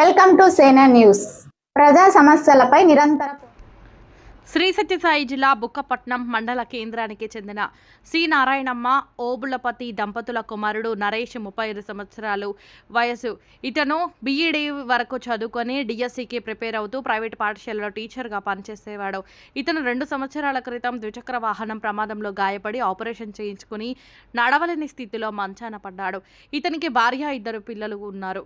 Welcome to సేనా news. ప్రజా సమస్యలపై నిరంతర శ్రీ సత్యసాయి జిల్లా బుక్కపట్నం మండల కేంద్రానికి చెందిన సి నారాయణమ్మ ఓబుళపతి దంపతుల కుమారుడు నరేష్ 35 సంవత్సరాలు వయసు. ఇతను బీఈడీ వరకు చదువుకొని డిఎస్సికి ప్రిపేర్ అవుతూ ప్రైవేట్ పాఠశాలలో టీచర్గా పనిచేసేవాడు. ఇతను 2 సంవత్సరాల క్రితం ద్విచక్ర వాహనం ప్రమాదంలో గాయపడి ఆపరేషన్ చేయించుకుని నడవలేని స్థితిలో మంచాన పడ్డాడు. ఇతనికి భార్య, 2 పిల్లలు ఉన్నారు.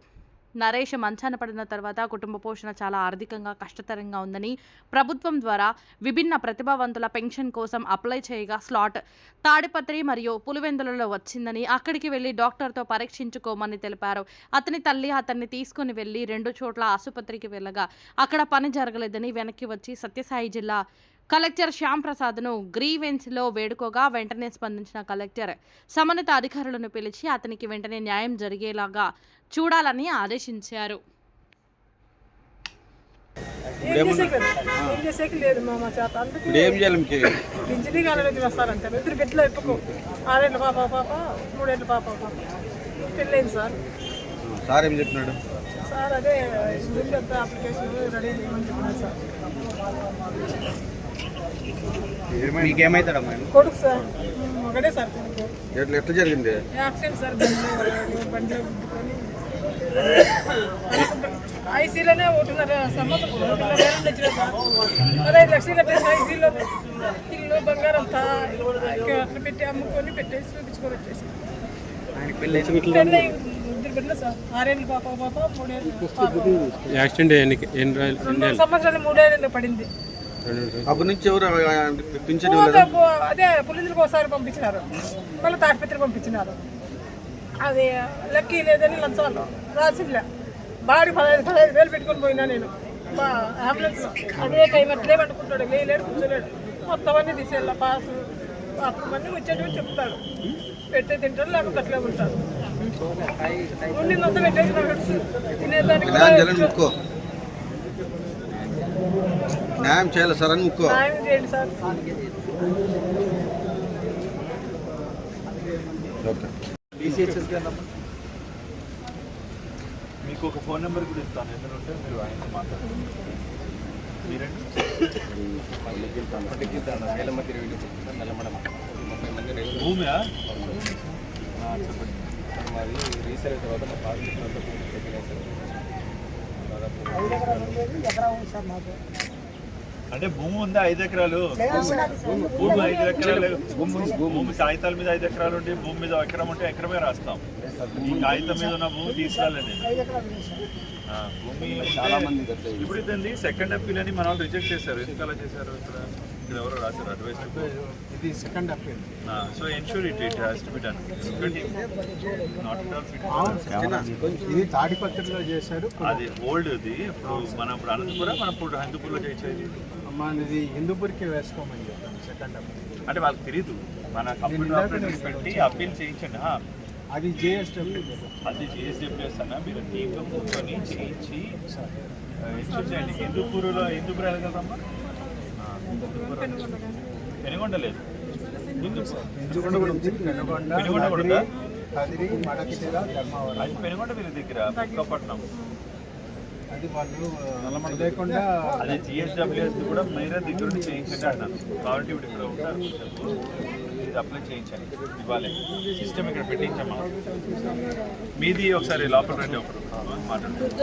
నరేష్ మంచాన పడిన తర్వాత కుటుంబ పోషణ చాలా ఆర్థికంగా కష్టతరంగా ఉందని ప్రభుత్వం ద్వారా విభిన్న ప్రతిభావంతుల పెన్షన్ కోసం అప్లై చేయగా స్లాట్ తాడిపత్రి మరియు పులివెందులలో వచ్చిందని అక్కడికి వెళ్లి డాక్టర్తో పరీక్షించుకోమని తెలిపారు. అతని తల్లి అతన్ని తీసుకుని వెళ్లి 2 చోట్ల ఆసుపత్రికి వెళ్ళగా అక్కడ పని జరగలేదని వెనక్కి వచ్చి సత్యసాయి జిల్లా కలెక్టర్ శ్యామ్ ప్రసాద్ను గ్రీవెన్స్లో వేడుకోగా వెంటనే స్పందించిన కలెక్టర్ సంబంధిత అధికారులను పిలిచి అతనికి వెంటనే న్యాయం జరిగేలాగా చూడాలని ఆదేశించారు. సార్ ఏం చెప్పినాడు? సార్ అదే అప్లికేషన్ రెడీ చేయమని సార్. మీకేమైతాడమ్మా? కొడుకు సార్, ఒకటే సార్. ఎట్లా జరిగింది యాక్సిడెంట్ సార్. బండి గుద్దుకొని ఐసీలోనే 1.5 సంవత్సరం 1.5 వచ్చిన సార్. 15 లక్షలు కట్టేసి ఐసీలో ఇల్లు బంగారం అంతా అట్లా పెట్టి అమ్ముకొని పెట్టేసి చూపించుకొని వచ్చేసి పెళ్ళి 2 బిడ్డలు సార్. 6 ఏళ్ళు పాప 3 ఏళ్ళు. యాక్సిడెంట్ 2 సంవత్సరాలు 3 ఏళ్ళు పడింది. అప్పటి నుంచి ఎవరు పింఛన్ అదే పులిందులకు ఒకసారి పంపించినారు, మళ్ళీ తాటిపత్రి పంపించినారు. అది లక్కీ లేదని లంచాలు రాసిలే. బాడీ 15,000 పెట్టుకొని పోయినా నేను అంబులెన్స్లో. అదే టైం అట్లే పట్టుకుంటాడు, లేలేడు, కూర్చోలేడు. మొత్తం అన్నీ తీసేయాల పాస్ అన్నీ వచ్చేటప్పుడు చెప్తాడు. పెట్టే తింటాడు, లేకపోతే అట్లే ఉంటాడు. ఉండిందంతా పెట్టేసి తినేదానికి న్యాయం చేయాలి సార్ అని ముక్కో. న్యాయం చేయండి సార్. మీకు ఒక ఫోన్ నెంబర్ కూడా ఇస్తాను, ఎందుకంటే మీరు ఆయన మాట్లాడండి. మీరండి భూమి చెప్పండి. మాది రీసెల్ తర్వాత మా పాస్బుక్ అంటే భూమి ఉందా? 5 ఎకరాలు భూమి, 5 ఎకరాలు భూమి కాగితాల మీద 5 ఎకరాలు ఉండి భూమి మీద ఎకరం ఉంటే ఎకరమే రాస్తాం. ఈ కాగితం మీద ఉన్న భూమి తీసుకురాలేదు. భూమి చాలా మంది ఇప్పుడు ఇదండి సెకండ్ అప్పీల్ అని మన వాళ్ళు రిజెక్ట్ చేశారు. ఎందుకు అలా చేశారు? ఇక్కడ ఎవరో రాశారు అడ్వైస్. ఇది second appeal. So ensure it has to be done. ఇది తాడిపత్రిలో చేశారు. అది ఓల్డ్. ఇది ఇప్పుడు మనం ఇప్పుడు అనంతపురం, మనం ఇప్పుడు హిందూపూర్లో చేయించేది. ఇది హిందూపూర్కి వేసుకోమని చెప్పాను సెకండ్ అప్పీల్. అంటే వాళ్ళకి తెలీదు. మన కంప్యూటర్ ఆపరేటర్స్ పెట్టి అప్పీల్ చేయించండి. అది జేఎస్డబ్ల్యూ. అది జేఎస్డబ్ల్యూఎస్ అన్న. మీరు టీంలో కూర్చొని చేయించి ఇన్షూర్ చేయండి. హిందూపూర్ వెళ్ళగలరమ్మా? పెనుగొండ లేదు, పెనుగొండ కూడా అది పెనుగొండ వీరి దగ్గర బుక్కపట్నం. అది వాళ్ళు లేకుండా అదే జిఎస్డబ్ల్యూఎస్ కూడా మీరే దగ్గర నుండి చేయించండి అన్నాను. కాబట్టి ఇప్పుడు ఇక్కడ ఉంటారు, ఇది అప్లై చేయించండి. ఇవ్వాలి సిస్టమ్ ఇక్కడ పెట్టించామా? మీది ఒకసారి లోపల రండి, ఒకరు మాట్లాడుతుంది.